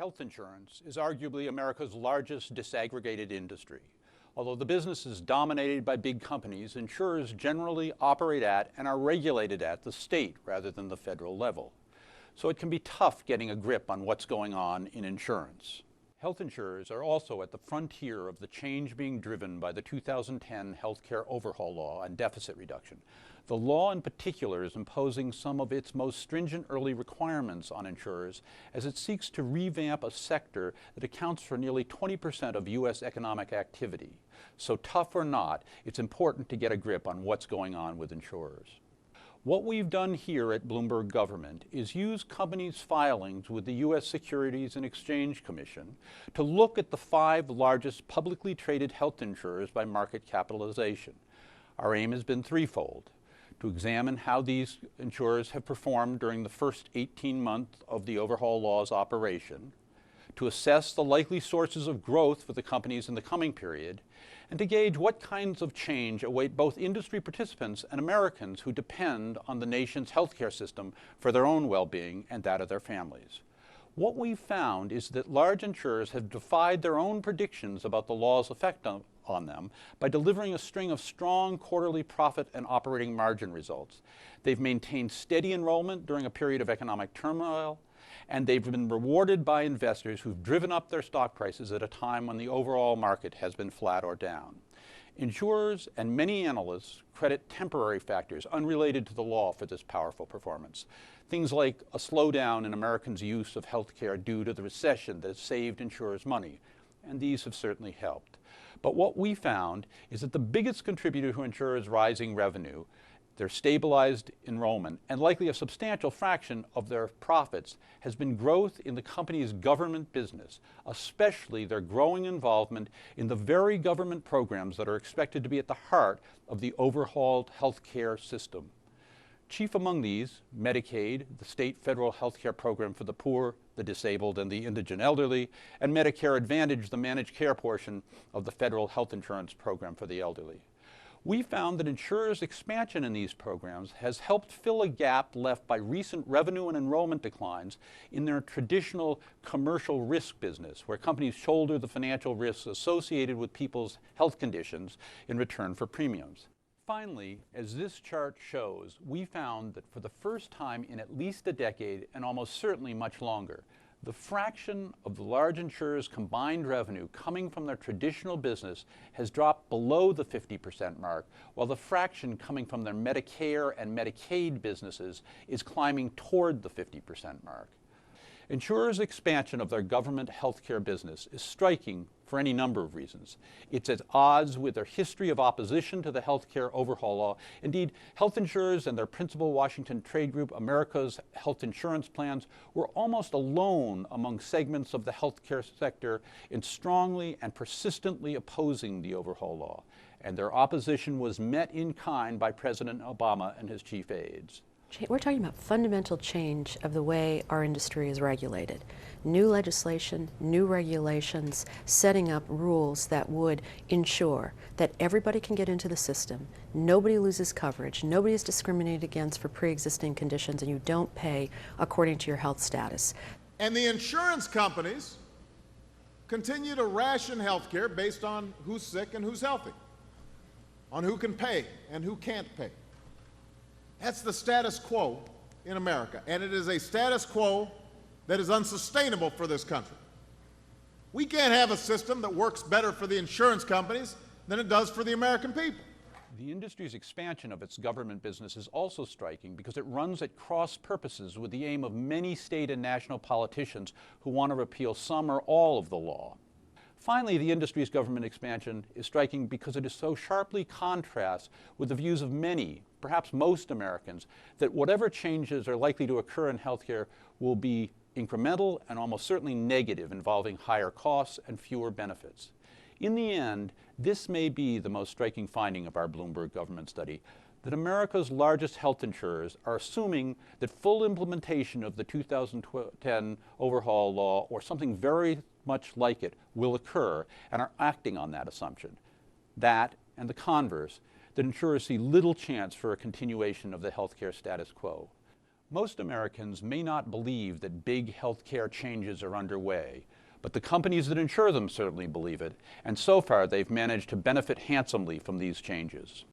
Health insurance is arguably America's largest disaggregated industry. Although the business is dominated by big companies, insurers generally operate at and are regulated at the state rather than the federal level. So it can be tough getting a grip on what's going on in insurance. Health insurers are also at the frontier of the change being driven by the 2010 healthcare overhaul law and deficit reduction. The law in particular is imposing some of its most stringent early requirements on insurers as it seeks to revamp a sector that accounts for nearly 20% of U.S. economic activity. So tough or not, it's important to get a grip on what's going on with insurers. What we've done here at Bloomberg Government is use companies' filings with the U.S. Securities and Exchange Commission to look at the 5 largest publicly traded health insurers by market capitalization. Our aim has been threefold: to examine how these insurers have performed during the first 18 months of the overhaul law's operation, to assess the likely sources of growth for the companies in the coming period, and to gauge what kinds of change await both industry participants and Americans who depend on the nation's healthcare system for their own well-being and that of their families. What we've found is that large insurers have defied their own predictions about the law's effect on them by delivering a string of strong quarterly profit and operating margin results. They've maintained steady enrollment during a period of economic turmoil, and they've been rewarded by investors who've driven up their stock prices at a time when the overall market has been flat or down. Insurers and many analysts credit temporary factors unrelated to the law for this powerful performance. Things like a slowdown in Americans' use of health care due to the recession that has saved insurers money, and these have certainly helped. But what we found is that the biggest contributor to insurers' rising revenue, their stabilized enrollment, and likely a substantial fraction of their profits, has been growth in the company's government business, especially their growing involvement in the very government programs that are expected to be at the heart of the overhauled healthcare system. Chief among these, Medicaid, the state federal health care program for the poor, the disabled, and the indigent elderly, and Medicare Advantage, the managed care portion of the federal health insurance program for the elderly. We found that insurers' expansion in these programs has helped fill a gap left by recent revenue and enrollment declines in their traditional commercial risk business, where companies shoulder the financial risks associated with people's health conditions in return for premiums. Finally, as this chart shows, we found that for the first time in at least a decade, and almost certainly much longer, the fraction of the large insurers' combined revenue coming from their traditional business has dropped below the 50% mark, while the fraction coming from their Medicare and Medicaid businesses is climbing toward the 50% mark. Insurers' expansion of their government healthcare business is striking for any number of reasons. It's at odds with their history of opposition to the healthcare overhaul law. Indeed, health insurers and their principal Washington trade group, America's Health Insurance Plans, were almost alone among segments of the healthcare sector in strongly and persistently opposing the overhaul law. And their opposition was met in kind by President Obama and his chief aides. We're talking about fundamental change of the way our industry is regulated. New legislation, new regulations, setting up rules that would ensure that everybody can get into the system, nobody loses coverage, nobody is discriminated against for pre-existing conditions, and you don't pay according to your health status. And the insurance companies continue to ration health care based on who's sick and who's healthy, on who can pay and who can't pay. That's the status quo in America, and it is a status quo that is unsustainable for this country. We can't have a system that works better for the insurance companies than it does for the American people. The industry's expansion of its government business is also striking because it runs at cross purposes with the aim of many state and national politicians who want to repeal some or all of the law. Finally, the industry's government expansion is striking because it is so sharply contrasts with the views of many, perhaps most Americans, that whatever changes are likely to occur in healthcare will be incremental and almost certainly negative, involving higher costs and fewer benefits. In the end, this may be the most striking finding of our Bloomberg Government study, that America's largest health insurers are assuming that full implementation of the 2010 overhaul law, or something very much like it, will occur, and are acting on that assumption. That, and the converse, that insurers see little chance for a continuation of the healthcare status quo. Most Americans may not believe that big healthcare changes are underway, but the companies that insure them certainly believe it, and so far they've managed to benefit handsomely from these changes.